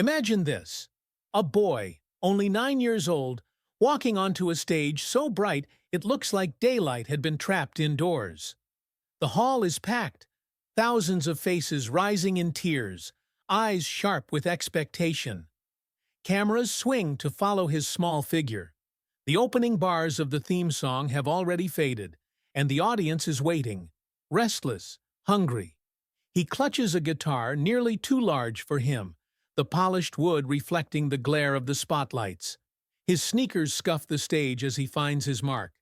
Imagine this: a boy, only 9 years old, walking onto a stage so bright it looks like daylight had been trapped indoors. The hall is packed, thousands of faces rising in tears, eyes sharp with expectation. Cameras swing to follow his small figure. The opening bars of the theme song have already faded, and the audience is waiting, restless, hungry. He clutches a guitar nearly too large for him, the polished wood reflecting the glare of the spotlights. His sneakers scuff the stage as he finds his mark.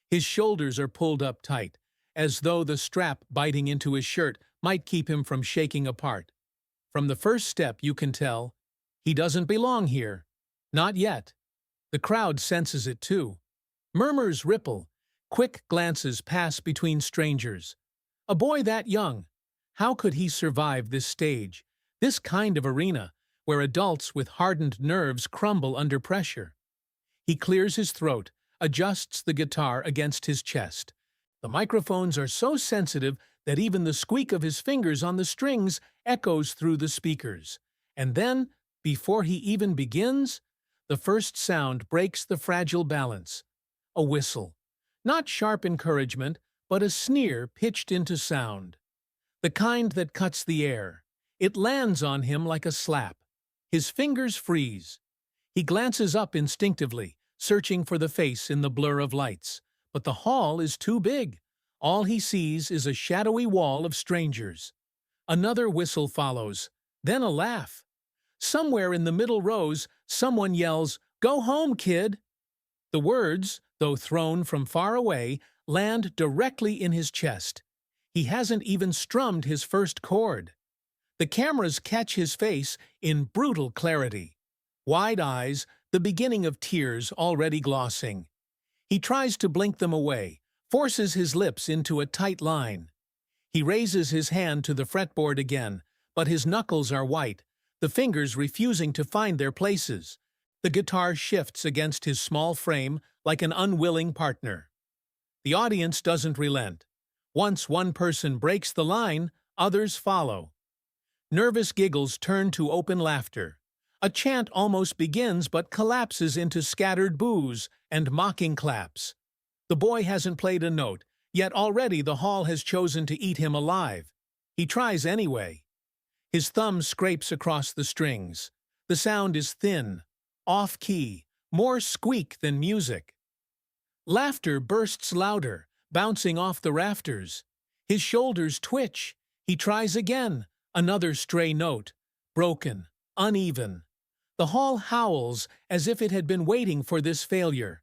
His shoulders are pulled up tight, as though the strap biting into his shirt might keep him from shaking apart. From the first step you can tell, he doesn't belong here. Not yet. The crowd senses it too. Murmurs ripple, quick glances pass between strangers. A boy that young, how could he survive this stage, this kind of arena, where adults with hardened nerves crumble under pressure? He clears his throat, adjusts the guitar against his chest. The microphones are so sensitive that even the squeak of his fingers on the strings echoes through the speakers. And then, before he even begins, the first sound breaks the fragile balance. A whistle. Not sharp encouragement, but a sneer pitched into sound. The kind that cuts the air. It lands on him like a slap. His fingers freeze. He glances up instinctively, searching for the face in the blur of lights. But the hall is too big. All he sees is a shadowy wall of strangers. Another whistle follows, then a laugh. Somewhere in the middle rows, someone yells, "Go home, kid!" The words, though thrown from far away, land directly in his chest. He hasn't even strummed his first chord. The cameras catch his face in brutal clarity. Wide eyes, the beginning of tears already glossing. He tries to blink them away, forces his lips into a tight line. He raises his hand to the fretboard again, but his knuckles are white, the fingers refusing to find their places. The guitar shifts against his small frame like an unwilling partner. The audience doesn't relent. Once one person breaks the line, others follow. Nervous giggles turn to open laughter. A chant almost begins but collapses into scattered boos and mocking claps. The boy hasn't played a note, yet already the hall has chosen to eat him alive. He tries anyway. His thumb scrapes across the strings. The sound is thin, off-key, more squeak than music. Laughter bursts louder, bouncing off the rafters. His shoulders twitch. He tries again, another stray note, broken, uneven. The hall howls as if it had been waiting for this failure.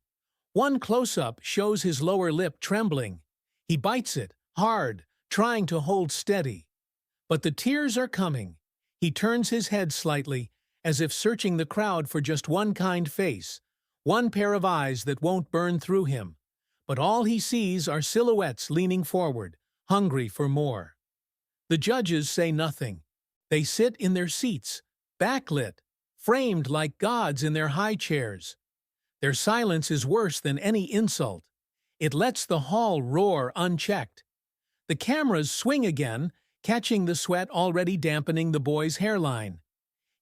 One close-up shows his lower lip trembling. He bites it, hard, trying to hold steady. But the tears are coming. He turns his head slightly, as if searching the crowd for just one kind face, one pair of eyes that won't burn through him. But all he sees are silhouettes leaning forward, hungry for more. The judges say nothing. They sit in their seats, backlit, framed like gods in their high chairs. Their silence is worse than any insult. It lets the hall roar unchecked. The cameras swing again, catching the sweat already dampening the boy's hairline.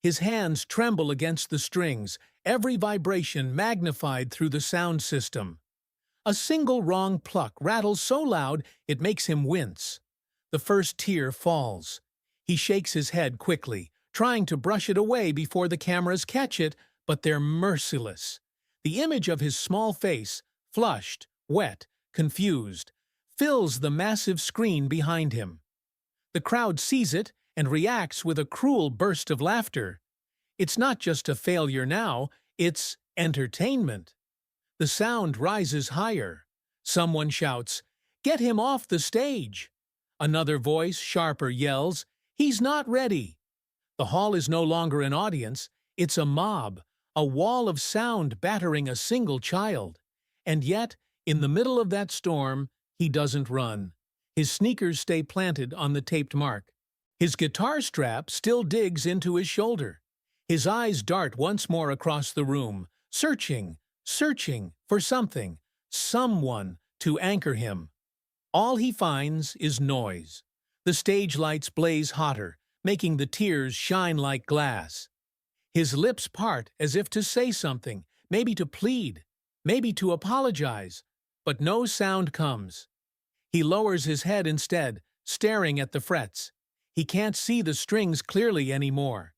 His hands tremble against the strings, every vibration magnified through the sound system. A single wrong pluck rattles so loud it makes him wince. The first tear falls. He shakes his head quickly, trying to brush it away before the cameras catch it, but they're merciless. The image of his small face, flushed, wet, confused, fills the massive screen behind him. The crowd sees it and reacts with a cruel burst of laughter. It's not just a failure now, it's entertainment. The sound rises higher. Someone shouts, "Get him off the stage!" Another voice, sharper, yells, "He's not ready!" The hall is no longer an audience, it's a mob, a wall of sound battering a single child. And yet, in the middle of that storm, he doesn't run. His sneakers stay planted on the taped mark. His guitar strap still digs into his shoulder. His eyes dart once more across the room, searching for something, someone to anchor him. All he finds is noise. The stage lights blaze hotter, making the tears shine like glass. His lips part as if to say something, maybe to plead, maybe to apologize, but no sound comes. He lowers his head instead, staring at the frets. He can't see the strings clearly anymore.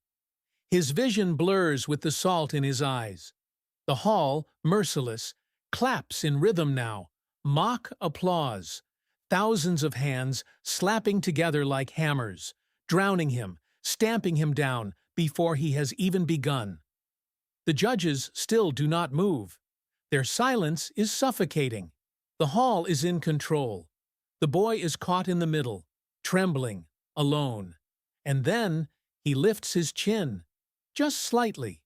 His vision blurs with the salt in his eyes. The hall, merciless, claps in rhythm now, mock applause. Thousands of hands slapping together like hammers, drowning him, stamping him down before he has even begun. The judges still do not move. Their silence is suffocating. The hall is in control. The boy is caught in the middle, trembling, alone. And then he lifts his chin, just slightly,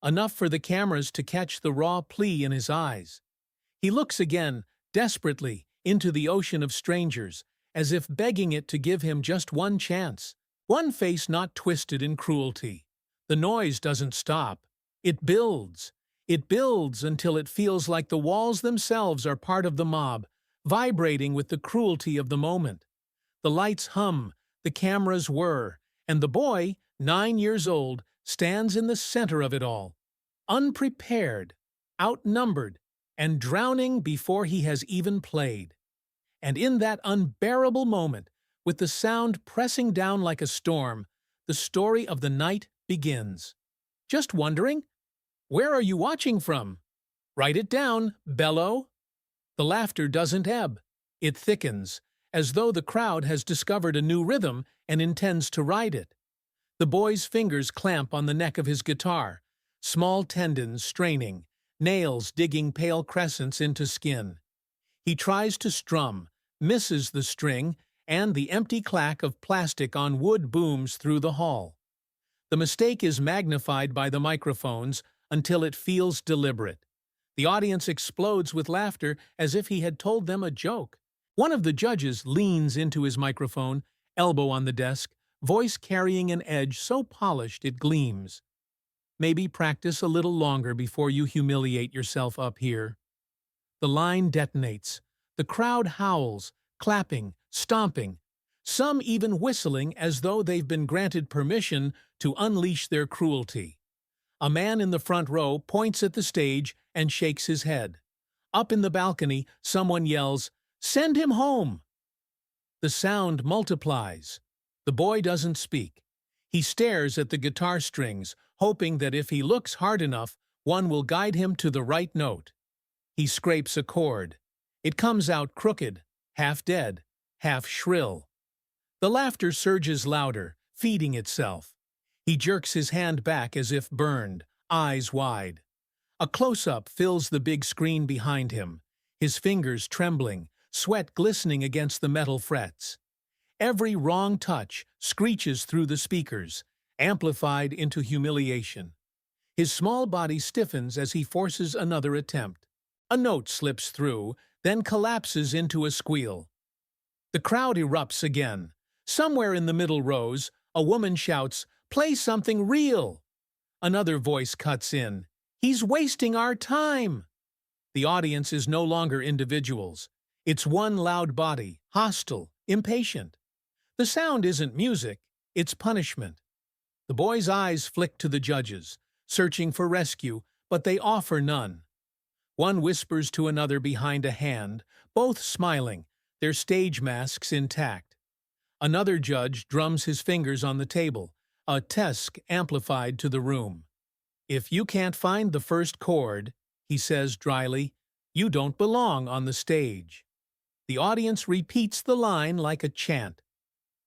enough for the cameras to catch the raw plea in his eyes. He looks again, desperately, into the ocean of strangers, as if begging it to give him just one chance, one face not twisted in cruelty. The noise doesn't stop. It builds. It builds until it feels like the walls themselves are part of the mob, vibrating with the cruelty of the moment. The lights hum, the cameras whir, and the boy, 9 years old, stands in the center of it all, unprepared, outnumbered, and drowning before he has even played. And in that unbearable moment, with the sound pressing down like a storm, the story of the night begins. Just wondering? Where are you watching from? Write it down, Bello. The laughter doesn't ebb. It thickens, as though the crowd has discovered a new rhythm and intends to ride it. The boy's fingers clamp on the neck of his guitar, small tendons straining, nails digging pale crescents into skin. He tries to strum, misses the string, and the empty clack of plastic on wood booms through the hall. The mistake is magnified by the microphones until it feels deliberate. The audience explodes with laughter as if he had told them a joke. One of the judges leans into his microphone, elbow on the desk, voice carrying an edge so polished it gleams. Maybe practice a little longer before you humiliate yourself up here. The line detonates. The crowd howls, clapping, stomping, some even whistling as though they've been granted permission to unleash their cruelty. A man in the front row points at the stage and shakes his head. Up in the balcony, someone yells, "Send him home!" The sound multiplies. The boy doesn't speak. He stares at the guitar strings, hoping that if he looks hard enough, one will guide him to the right note. He scrapes a chord. It comes out crooked, half dead, half shrill. The laughter surges louder, feeding itself. He jerks his hand back as if burned, eyes wide. A close-up fills the big screen behind him, his fingers trembling, sweat glistening against the metal frets. Every wrong touch screeches through the speakers, amplified into humiliation. His small body stiffens as he forces another attempt. A note slips through, then collapses into a squeal. The crowd erupts again. Somewhere in the middle rows, a woman shouts, "Play something real!" Another voice cuts in, "He's wasting our time!" The audience is no longer individuals. It's one loud body, hostile, impatient. The sound isn't music, it's punishment. The boy's eyes flick to the judges, searching for rescue, but they offer none. One whispers to another behind a hand, both smiling, their stage masks intact. Another judge drums his fingers on the table, a tusk amplified to the room. "If you can't find the first chord," he says dryly, "you don't belong on the stage." The audience repeats the line like a chant.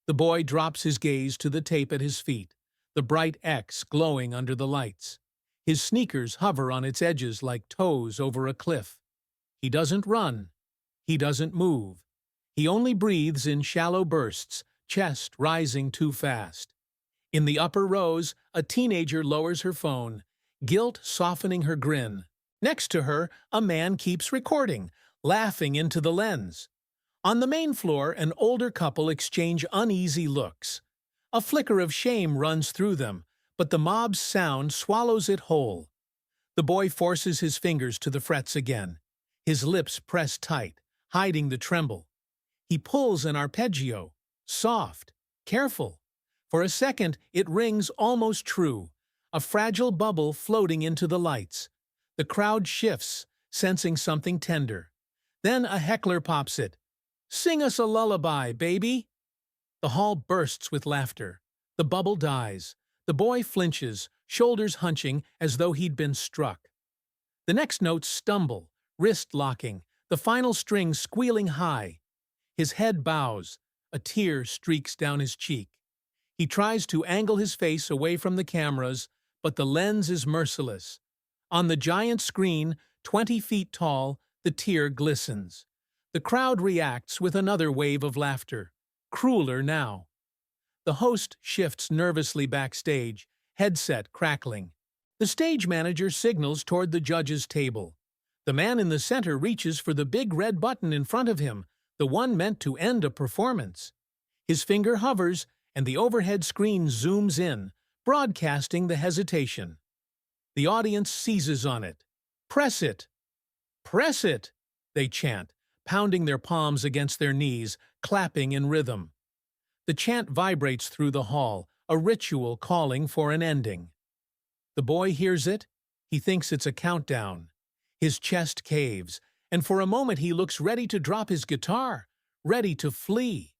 The boy drops his gaze to the tape at his feet, the bright X glowing under the lights. His sneakers hover on its edges like toes over a cliff. He doesn't run. He doesn't move. He only breathes in shallow bursts, chest rising too fast. In the upper rows, a teenager lowers her phone, guilt softening her grin. Next to her, a man keeps recording, laughing into the lens. On the main floor, an older couple exchange uneasy looks. A flicker of shame runs through them, but the mob's sound swallows it whole. The boy forces his fingers to the frets again. His lips press tight, hiding the tremble. He pulls an arpeggio, soft, careful. For a second, it rings almost true, a fragile bubble floating into the lights. The crowd shifts, sensing something tender. Then a heckler pops it. "Sing us a lullaby, baby!" The hall bursts with laughter. The bubble dies. The boy flinches, shoulders hunching as though he'd been struck. The next notes stumble, wrist locking, the final string squealing high. His head bows. A tear streaks down his cheek. He tries to angle his face away from the cameras, but the lens is merciless. On the giant screen, 20 feet tall, the tear glistens. The crowd reacts with another wave of laughter, crueler now. The host shifts nervously backstage, headset crackling. The stage manager signals toward the judges' table. The man in the center reaches for the big red button in front of him, the one meant to end a performance. His finger hovers, and the overhead screen zooms in, broadcasting the hesitation. The audience seizes on it. "Press it! Press it!" they chant, pounding their palms against their knees, clapping in rhythm. The chant vibrates through the hall, a ritual calling for an ending. The boy hears it. He thinks it's a countdown. His chest caves, and for a moment he looks ready to drop his guitar, ready to flee.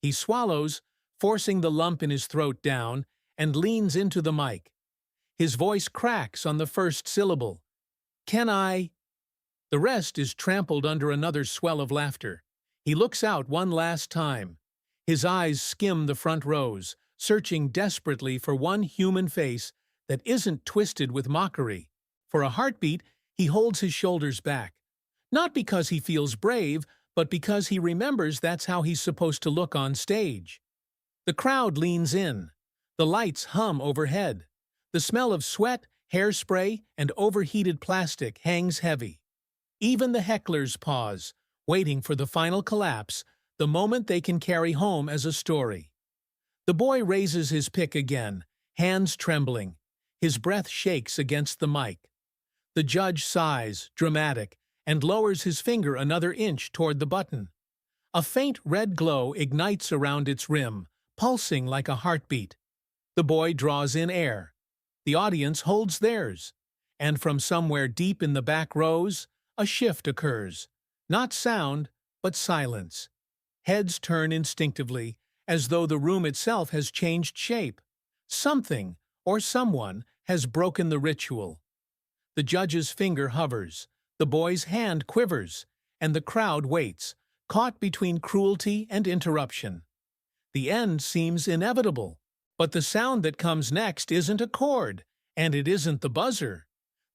He swallows, forcing the lump in his throat down, and leans into the mic. His voice cracks on the first syllable. "Can I?" The rest is trampled under another swell of laughter. He looks out one last time. His eyes skim the front rows, searching desperately for one human face that isn't twisted with mockery. For a heartbeat, he holds his shoulders back. Not because he feels brave, but because he remembers that's how he's supposed to look on stage. The crowd leans in. The lights hum overhead. The smell of sweat, hairspray, and overheated plastic hangs heavy. Even the hecklers pause, waiting for the final collapse, the moment they can carry home as a story. The boy raises his pick again, hands trembling. His breath shakes against the mic. The judge sighs, dramatic, and lowers his finger another inch toward the button. A faint red glow ignites around its rim, pulsing like a heartbeat. The boy draws in air. The audience holds theirs. And from somewhere deep in the back rows, a shift occurs. Not sound, but silence. Heads turn instinctively, as though the room itself has changed shape. Something, or someone, has broken the ritual. The judge's finger hovers, the boy's hand quivers, and the crowd waits, caught between cruelty and interruption. The end seems inevitable, but the sound that comes next isn't a chord, and it isn't the buzzer.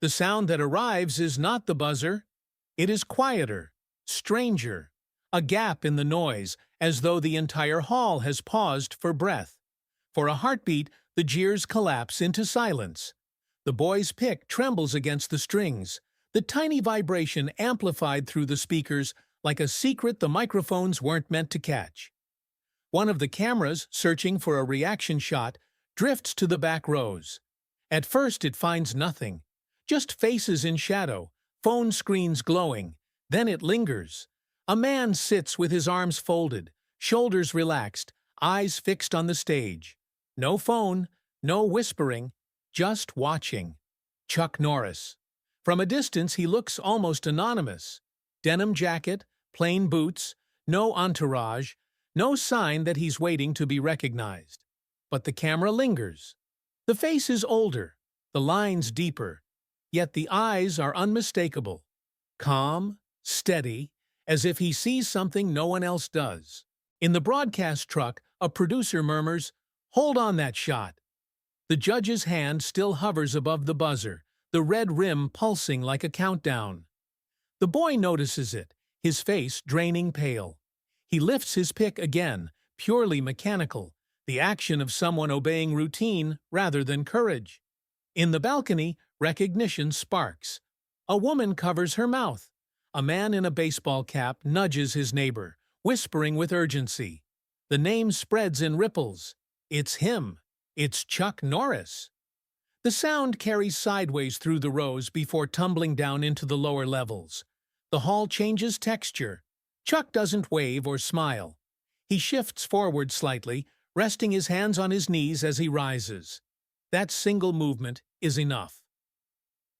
The sound that arrives is not the buzzer. It is quieter, stranger, a gap in the noise, as though the entire hall has paused for breath. For a heartbeat, the jeers collapse into silence. The boy's pick trembles against the strings, the tiny vibration amplified through the speakers like a secret the microphones weren't meant to catch. One of the cameras, searching for a reaction shot, drifts to the back rows. At first it finds nothing, just faces in shadow, phone screens glowing. Then it lingers. A man sits with his arms folded, shoulders relaxed, eyes fixed on the stage. No phone, no whispering, just watching. Chuck Norris. From a distance he looks almost anonymous. Denim jacket, plain boots, no entourage, no sign that he's waiting to be recognized. But the camera lingers. The face is older, the lines deeper, yet the eyes are unmistakable. Calm, steady, as if he sees something no one else does. In the broadcast truck, a producer murmurs, "Hold on that shot." The judge's hand still hovers above the buzzer, the red rim pulsing like a countdown. The boy notices it, his face draining pale. He lifts his pick again, purely mechanical, the action of someone obeying routine rather than courage. In the balcony, recognition sparks. A woman covers her mouth. A man in a baseball cap nudges his neighbor, whispering with urgency. The name spreads in ripples. It's him. It's Chuck Norris. The sound carries sideways through the rows before tumbling down into the lower levels. The hall changes texture. Chuck doesn't wave or smile. He shifts forward slightly, resting his hands on his knees as he rises. That single movement is enough.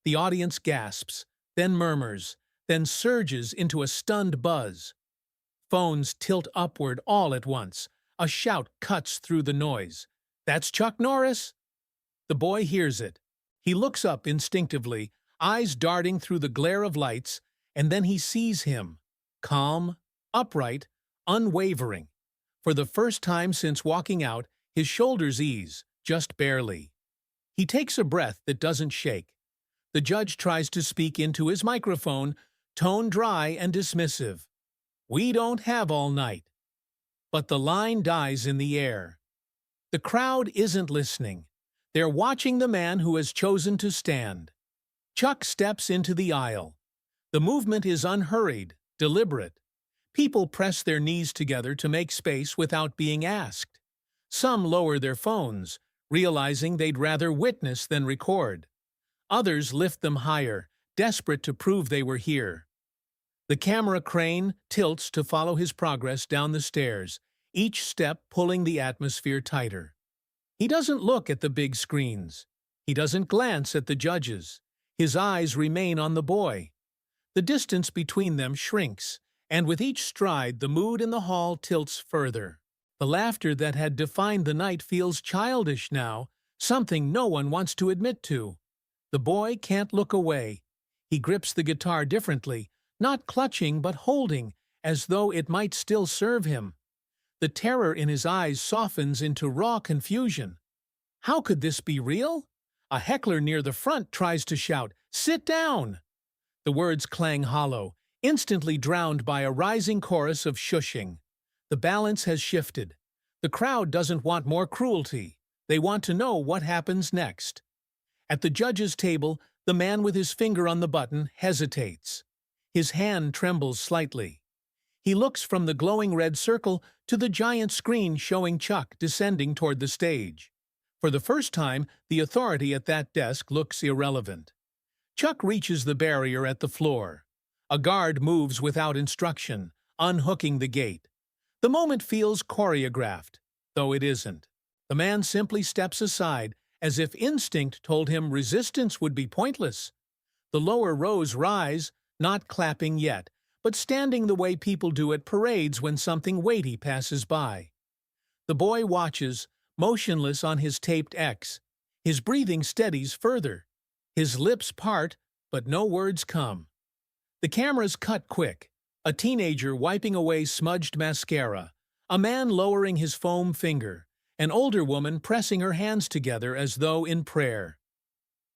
The audience gasps, then murmurs, then surges into a stunned buzz. Phones tilt upward all at once. A shout cuts through the noise. "That's Chuck Norris!" The boy hears it. He looks up instinctively, eyes darting through the glare of lights, and then he sees him. Calm, upright, unwavering. For the first time since walking out, his shoulders ease, just barely. He takes a breath that doesn't shake. The judge tries to speak into his microphone, tone dry and dismissive. "We don't have all night." But the line dies in the air. The crowd isn't listening. They're watching the man who has chosen to stand. Chuck steps into the aisle. The movement is unhurried, deliberate. People press their knees together to make space without being asked. Some lower their phones, realizing they'd rather witness than record. Others lift them higher, desperate to prove they were here. The camera crane tilts to follow his progress down the stairs, each step pulling the atmosphere tighter. He doesn't look at the big screens. He doesn't glance at the judges. His eyes remain on the boy. The distance between them shrinks, and with each stride the mood in the hall tilts further. The laughter that had defined the night feels childish now, something no one wants to admit to. The boy can't look away. He grips the guitar differently, not clutching but holding, as though it might still serve him. The terror in his eyes softens into raw confusion. How could this be real? A heckler near the front tries to shout, "Sit down!" The words clang hollow, instantly drowned by a rising chorus of shushing. The balance has shifted. The crowd doesn't want more cruelty. They want to know what happens next. At the judge's table, the man with his finger on the button hesitates. His hand trembles slightly. He looks from the glowing red circle to the giant screen showing Chuck descending toward the stage. For the first time, the authority at that desk looks irrelevant. Chuck reaches the barrier at the floor. A guard moves without instruction, unhooking the gate. The moment feels choreographed, though it isn't. The man simply steps aside, as if instinct told him resistance would be pointless. The lower rows rise, not clapping yet, but standing the way people do at parades when something weighty passes by. The boy watches, motionless on his taped X. His breathing steadies further. His lips part, but no words come. The cameras cut quick. A teenager wiping away smudged mascara. A man lowering his foam finger. An older woman pressing her hands together as though in prayer.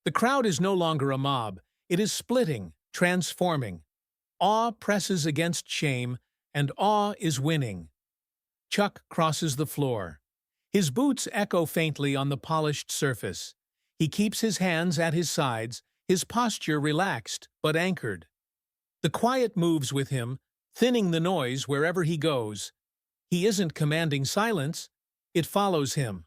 The crowd is no longer a mob. It is splitting, transforming. Awe presses against shame, and awe is winning. Chuck crosses the floor. His boots echo faintly on the polished surface. He keeps his hands at his sides, his posture relaxed but anchored. The quiet moves with him, thinning the noise wherever he goes. He isn't commanding silence. It follows him.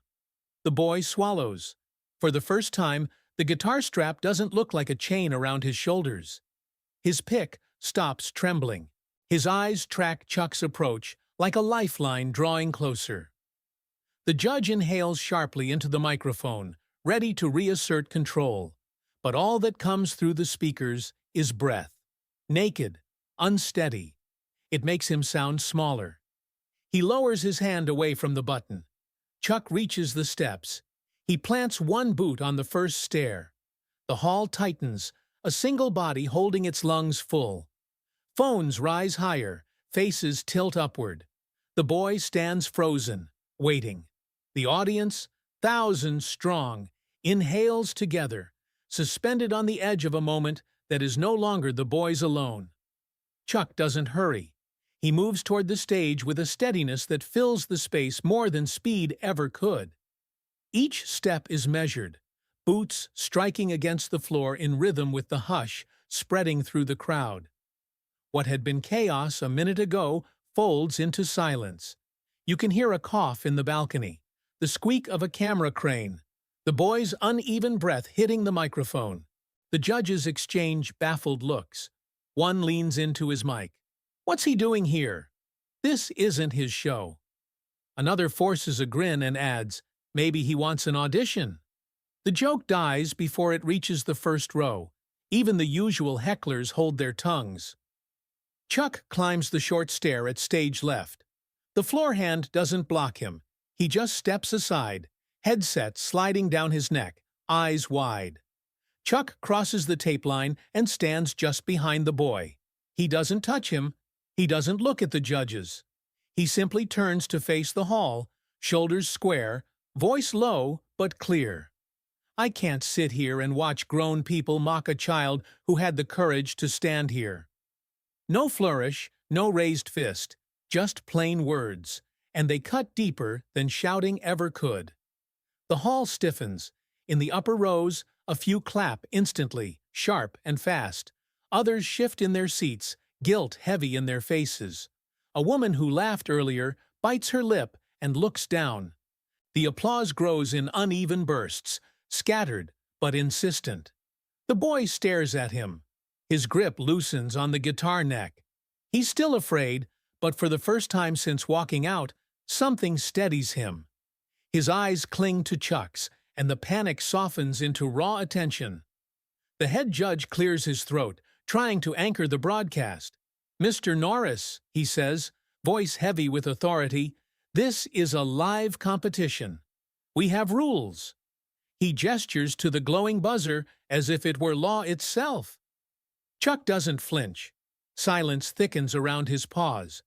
The boy swallows. For the first time, the guitar strap doesn't look like a chain around his shoulders. His pick stops trembling. His eyes track Chuck's approach, like a lifeline drawing closer. The judge inhales sharply into the microphone, ready to reassert control. But all that comes through the speakers is breath. Naked, unsteady. It makes him sound smaller. He lowers his hand away from the button. Chuck reaches the steps. He plants one boot on the first stair. The hall tightens, a single body holding its lungs full. Phones rise higher, faces tilt upward. The boy stands frozen, waiting. The audience, thousands strong, inhales together, suspended on the edge of a moment that is no longer the boy's alone. Chuck doesn't hurry. He moves toward the stage with a steadiness that fills the space more than speed ever could. Each step is measured, boots striking against the floor in rhythm with the hush spreading through the crowd. What had been chaos a minute ago folds into silence. You can hear a cough in the balcony, the squeak of a camera crane, the boy's uneven breath hitting the microphone. The judges exchange baffled looks. One leans into his mic. What's he doing here? This isn't his show. Another forces a grin and adds, maybe he wants an audition. The joke dies before it reaches the first row. Even the usual hecklers hold their tongues. Chuck climbs the short stair at stage left. The floor hand doesn't block him. He just steps aside, headset sliding down his neck, eyes wide. Chuck crosses the tape line and stands just behind the boy. He doesn't touch him. He doesn't look at the judges. He simply turns to face the hall, shoulders square, voice low but clear. I can't sit here and watch grown people mock a child who had the courage to stand here. No flourish, no raised fist, just plain words, and they cut deeper than shouting ever could. The hall stiffens. In the upper rows, a few clap instantly, sharp and fast. Others shift in their seats, guilt heavy in their faces. A woman who laughed earlier bites her lip and looks down. The applause grows in uneven bursts, scattered but insistent. The boy stares at him. His grip loosens on the guitar neck. He's still afraid, but for the first time since walking out, something steadies him. His eyes cling to Chuck's, and the panic softens into raw attention. The head judge clears his throat, trying to anchor the broadcast. "Mr. Norris," he says, voice heavy with authority, "this is a live competition. We have rules." He gestures to the glowing buzzer as if it were law itself. Chuck doesn't flinch. Silence thickens around his pause.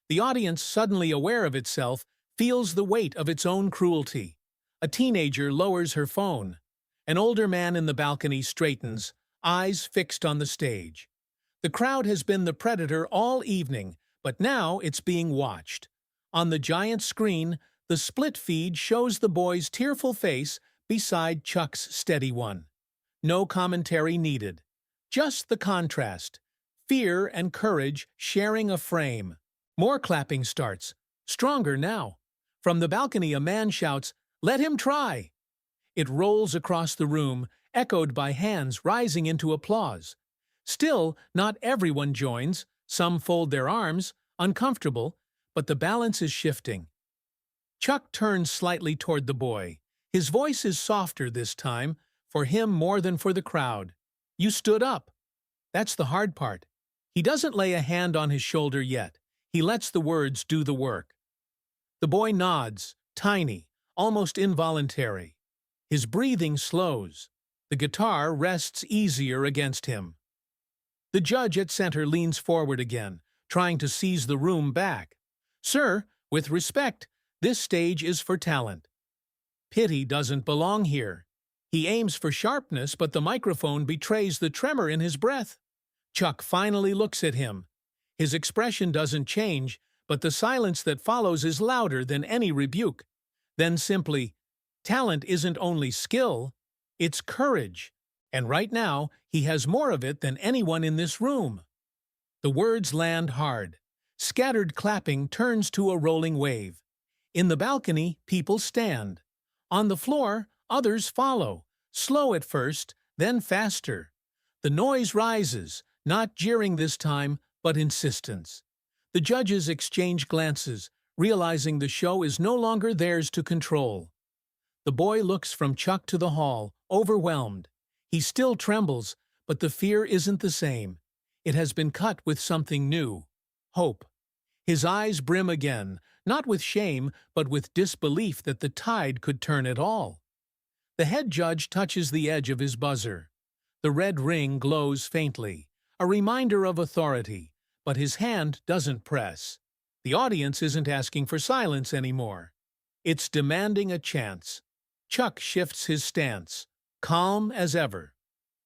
The audience, suddenly aware of itself, feels the weight of its own cruelty. A teenager lowers her phone. An older man in the balcony straightens, eyes fixed on the stage. The crowd has been the predator all evening, but now it's being watched. On the giant screen, the split feed shows the boy's tearful face beside Chuck's steady one. No commentary needed. Just the contrast. Fear and courage sharing a frame. More clapping starts. Stronger now. From the balcony a man shouts, "Let him try!" It rolls across the room, echoed by hands rising into applause. Still, not everyone joins. Some fold their arms, uncomfortable, but the balance is shifting. Chuck turns slightly toward the boy. His voice is softer this time, for him more than for the crowd. "You stood up." That's the hard part. He doesn't lay a hand on his shoulder yet. He lets the words do the work. The boy nods, tiny, almost involuntary. His breathing slows. The guitar rests easier against him. The judge at center leans forward again, trying to seize the room back. "Sir, with respect, this stage is for talent. Pity doesn't belong here." He aims for sharpness, but the microphone betrays the tremor in his breath. Chuck finally looks at him. His expression doesn't change, but the silence that follows is louder than any rebuke. Then simply, "Talent isn't only skill, it's courage. And right now, he has more of it than anyone in this room." The words land hard. Scattered clapping turns to a rolling wave. In the balcony, people stand. On the floor, others follow, slow at first, then faster. The noise rises, not jeering this time, but insistence. The judges exchange glances, realizing the show is no longer theirs to control. The boy looks from Chuck to the hall, overwhelmed. He still trembles, but the fear isn't the same. It has been cut with something new. Hope. His eyes brim again, not with shame, but with disbelief that the tide could turn at all. The head judge touches the edge of his buzzer. The red ring glows faintly, a reminder of authority, but his hand doesn't press. The audience isn't asking for silence anymore. It's demanding a chance. Chuck shifts his stance, calm as ever.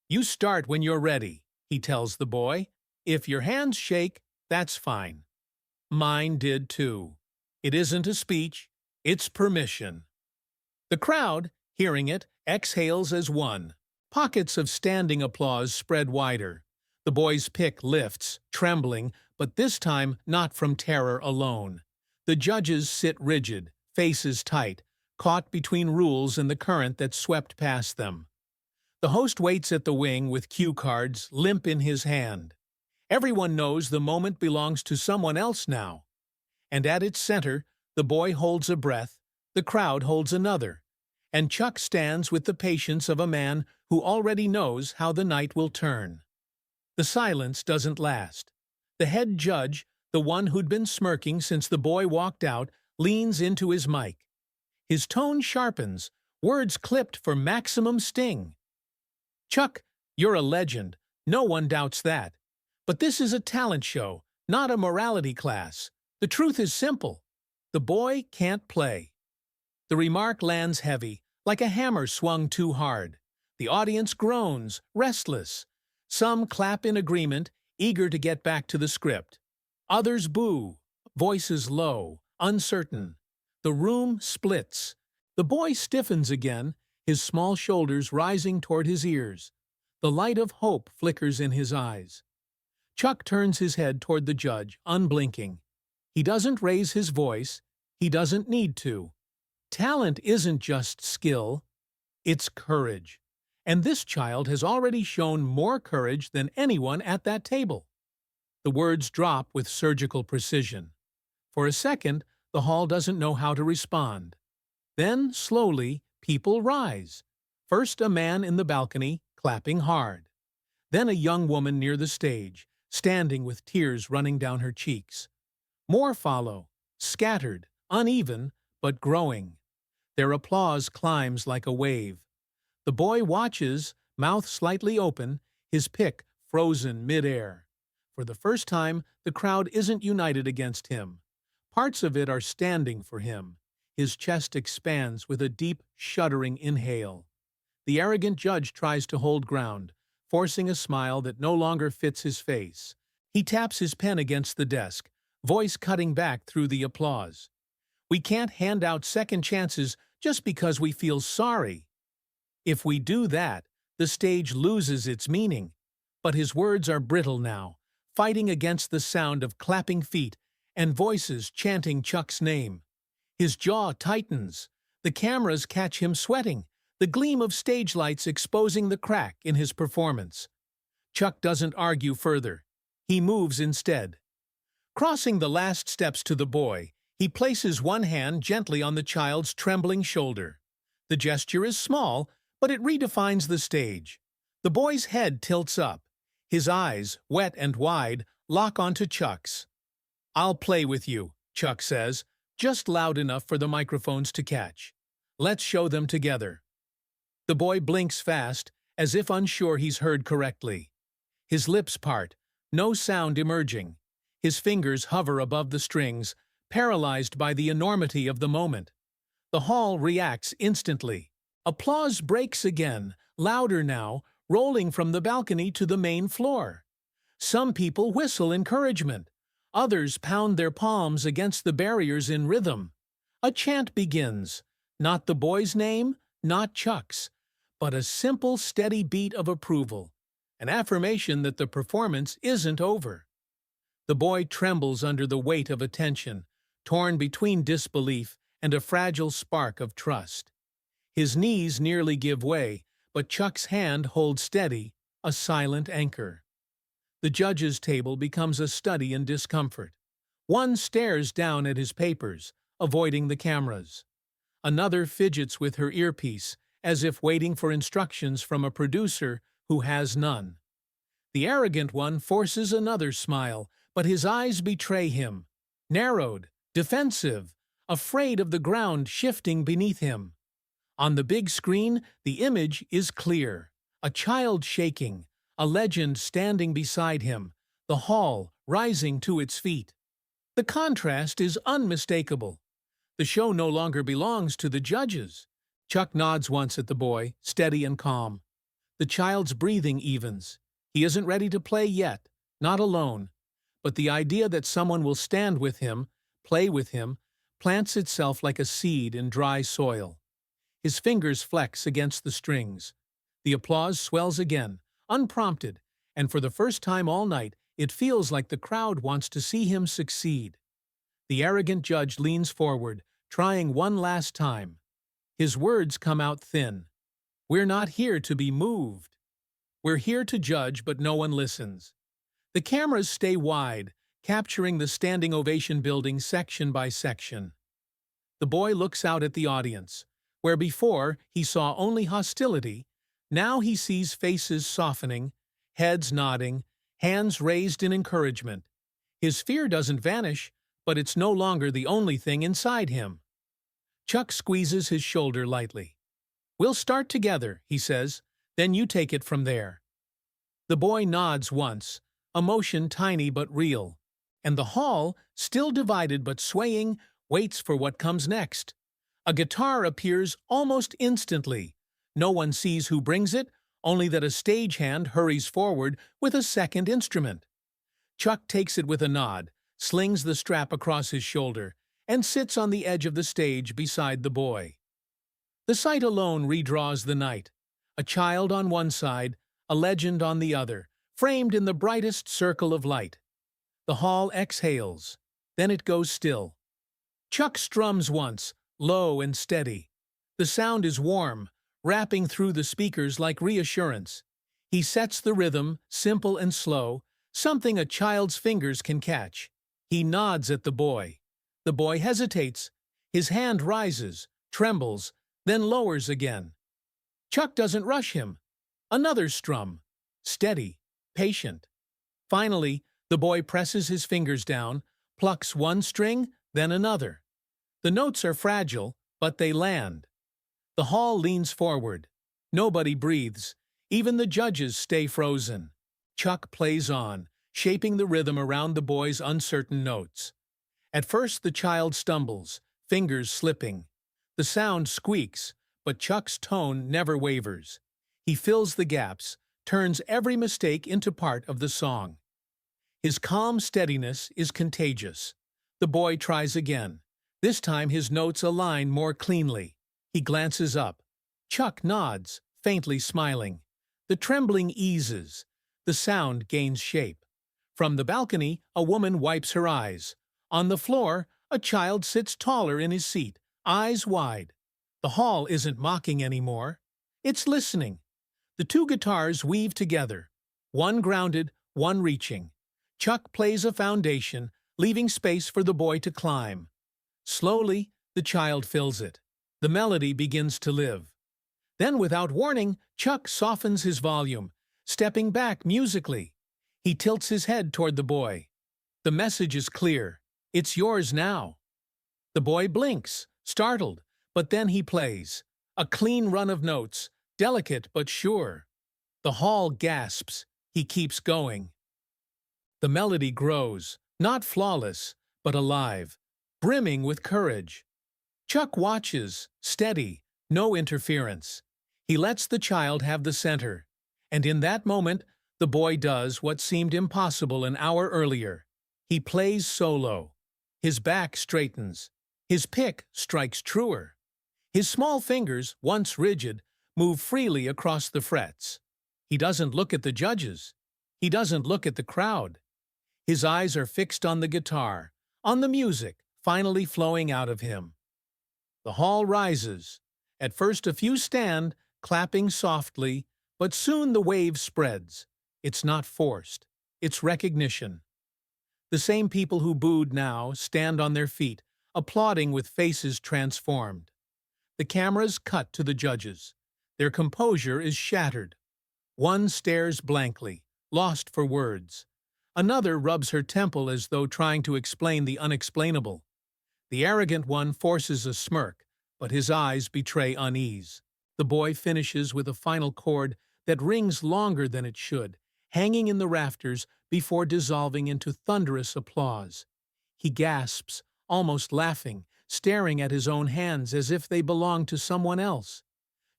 "You start when you're ready," he tells the boy. "If your hands shake, that's fine." Mine did too. It isn't a speech, it's permission. The crowd, hearing it, exhales as one. Pockets of standing applause spread wider. The boy's pick lifts, trembling, but this time not from terror alone. The judges sit rigid, faces tight, caught between rules and the current that swept past them. The host waits at the wing with cue cards limp in his hand. Everyone knows the moment belongs to someone else now. And at its center, the boy holds a breath, the crowd holds another. and Chuck stands with the patience of a man who already knows how the night will turn. The silence doesn't last. The head judge, the one who'd been smirking since the boy walked out, leans into his mic. His tone sharpens, words clipped for maximum sting. "Chuck, you're a legend. No one doubts that. But this is a talent show, not a morality class. The truth is simple. The boy can't play." The remark lands heavy, like a hammer swung too hard. The audience groans, restless. Some clap in agreement, eager to get back to the script. Others boo, voices low, uncertain. The room splits. The boy stiffens again, his small shoulders rising toward his ears. The light of hope flickers in his eyes. Chuck turns his head toward the judge, unblinking. He doesn't raise his voice. He doesn't need to. Talent isn't just skill. It's courage. And this child has already shown more courage than anyone at that table. The words drop with surgical precision. For a second, the hall doesn't know how to respond. Then, slowly, people rise. First a man in the balcony, clapping hard. Then a young woman near the stage, standing with tears running down her cheeks. More follow, scattered, uneven, but growing. Their applause climbs like a wave. The boy watches, mouth slightly open, his pick frozen mid-air. For the first time, the crowd isn't united against him. Parts of it are standing for him. His chest expands with a deep, shuddering inhale. The arrogant judge tries to hold ground, forcing a smile that no longer fits his face. He taps his pen against the desk, voice cutting back through the applause. "We can't hand out second chances just because we feel sorry. If we do that, the stage loses its meaning." But his words are brittle now, fighting against the sound of clapping feet and voices chanting Chuck's name. His jaw tightens. The cameras catch him sweating, the gleam of stage lights exposing the crack in his performance. Chuck doesn't argue further. He moves instead. Crossing the last steps to the boy, he places one hand gently on the child's trembling shoulder. The gesture is small, but it redefines the stage. The boy's head tilts up. His eyes, wet and wide, lock onto Chuck's. "I'll play with you," Chuck says, just loud enough for the microphones to catch. "Let's show them together." The boy blinks fast, as if unsure he's heard correctly. His lips part, no sound emerging. His fingers hover above the strings, paralyzed by the enormity of the moment. The hall reacts instantly. Applause breaks again, louder now, rolling from the balcony to the main floor. Some people whistle encouragement. Others pound their palms against the barriers in rhythm. A chant begins. Not the boy's name, not Chuck's, but a simple, steady beat of approval. An affirmation that the performance isn't over. The boy trembles under the weight of attention, torn between disbelief and a fragile spark of trust. His knees nearly give way, but Chuck's hand holds steady, a silent anchor. The judge's table becomes a study in discomfort. One stares down at his papers, avoiding the cameras. Another fidgets with her earpiece, as if waiting for instructions from a producer who has none. The arrogant one forces another smile, but his eyes betray him. Narrowed, defensive, afraid of the ground shifting beneath him. On the big screen, the image is clear. A child shaking, a legend standing beside him, the hall rising to its feet. The contrast is unmistakable. The show no longer belongs to the judges. Chuck nods once at the boy, steady and calm. The child's breathing evens. He isn't ready to play yet, not alone. But the idea that someone will stand with him, play with him, plants itself like a seed in dry soil. His fingers flex against the strings. The applause swells again, unprompted, and for the first time all night, it feels like the crowd wants to see him succeed. The arrogant judge leans forward, trying one last time. His words come out thin. "We're not here to be moved. We're here to judge, but no one listens." The cameras stay wide, capturing the standing ovation building section by section. The boy looks out at the audience. Where before he saw only hostility, now he sees faces softening, heads nodding, hands raised in encouragement. His fear doesn't vanish, but it's no longer the only thing inside him. Chuck squeezes his shoulder lightly. "We'll start together," he says, "then you take it from there." The boy nods once, a motion tiny but real, and the hall, still divided but swaying, waits for what comes next. A guitar appears almost instantly. No one sees who brings it, only that a stagehand hurries forward with a second instrument. Chuck takes it with a nod, slings the strap across his shoulder, and sits on the edge of the stage beside the boy. The sight alone redraws the night. A child on one side, a legend on the other, framed in the brightest circle of light. The hall exhales. Then it goes still. Chuck strums once, low and steady. The sound is warm, wrapping through the speakers like reassurance. He sets the rhythm, simple and slow, something a child's fingers can catch. He nods at the boy. The boy hesitates. His hand rises, trembles, then lowers again. Chuck doesn't rush him. Another strum. Steady, patient. Finally, the boy presses his fingers down, plucks one string, then another. The notes are fragile, but they land. The hall leans forward. Nobody breathes. Even the judges stay frozen. Chuck plays on, shaping the rhythm around the boy's uncertain notes. At first the child stumbles, fingers slipping. The sound squeaks, but Chuck's tone never wavers. He fills the gaps, turns every mistake into part of the song. His calm steadiness is contagious. The boy tries again. This time his notes align more cleanly. He glances up. Chuck nods, faintly smiling. The trembling eases. The sound gains shape. From the balcony, a woman wipes her eyes. On the floor, a child sits taller in his seat, eyes wide. The hall isn't mocking anymore. It's listening. The two guitars weave together, one grounded, one reaching. Chuck plays a foundation, leaving space for the boy to climb. Slowly, the child fills it. The melody begins to live. Then, without warning, Chuck softens his volume, stepping back musically. He tilts his head toward the boy. The message is clear. It's yours now. The boy blinks, startled, but then he plays. A clean run of notes, delicate but sure. The hall gasps. He keeps going. The melody grows, not flawless, but alive, brimming with courage. Chuck watches, steady, no interference. He lets the child have the center, and in that moment, the boy does what seemed impossible an hour earlier. He plays solo. His back straightens. His pick strikes truer. His small fingers, once rigid, move freely across the frets. He doesn't look at the judges. He doesn't look at the crowd. His eyes are fixed on the guitar, on the music, finally flowing out of him. The hall rises. At first a few stand, clapping softly, but soon the wave spreads. It's not forced. It's recognition. The same people who booed now stand on their feet, applauding with faces transformed. The cameras cut to the judges. Their composure is shattered. One stares blankly, lost for words. Another rubs her temple as though trying to explain the unexplainable. The arrogant one forces a smirk, but his eyes betray unease. The boy finishes with a final chord that rings longer than it should, hanging in the rafters before dissolving into thunderous applause. He gasps, almost laughing, staring at his own hands as if they belonged to someone else.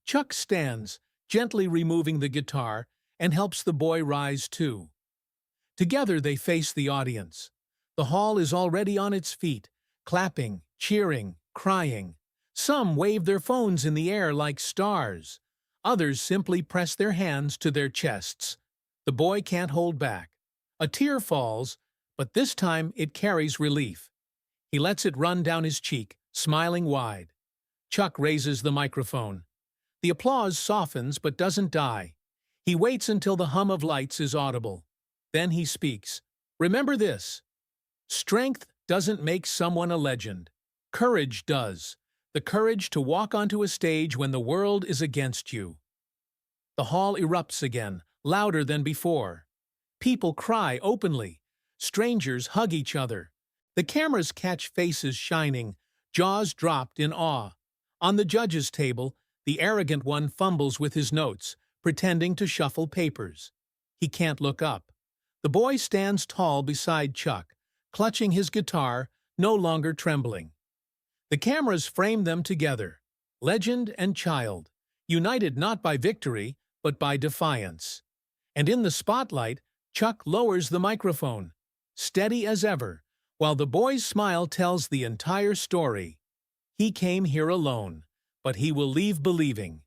Chuck stands, gently removing the guitar, and helps the boy rise too. Together they face the audience. The hall is already on its feet, clapping, cheering, crying. Some wave their phones in the air like stars. Others simply press their hands to their chests. The boy can't hold back. A tear falls, but this time it carries relief. He lets it run down his cheek, smiling wide. Chuck raises the microphone. The applause softens but doesn't die. He waits until the hum of lights is audible. Then he speaks. Remember this. Strength doesn't make someone a legend. Courage does. The courage to walk onto a stage when the world is against you. The hall erupts again, louder than before. People cry openly. Strangers hug each other. The cameras catch faces shining, jaws dropped in awe. On the judge's table, the arrogant one fumbles with his notes, pretending to shuffle papers. He can't look up. The boy stands tall beside Chuck, clutching his guitar, no longer trembling. The cameras frame them together, legend and child, united not by victory, but by defiance. And in the spotlight, Chuck lowers the microphone, steady as ever, while the boy's smile tells the entire story. He came here alone, but he will leave believing.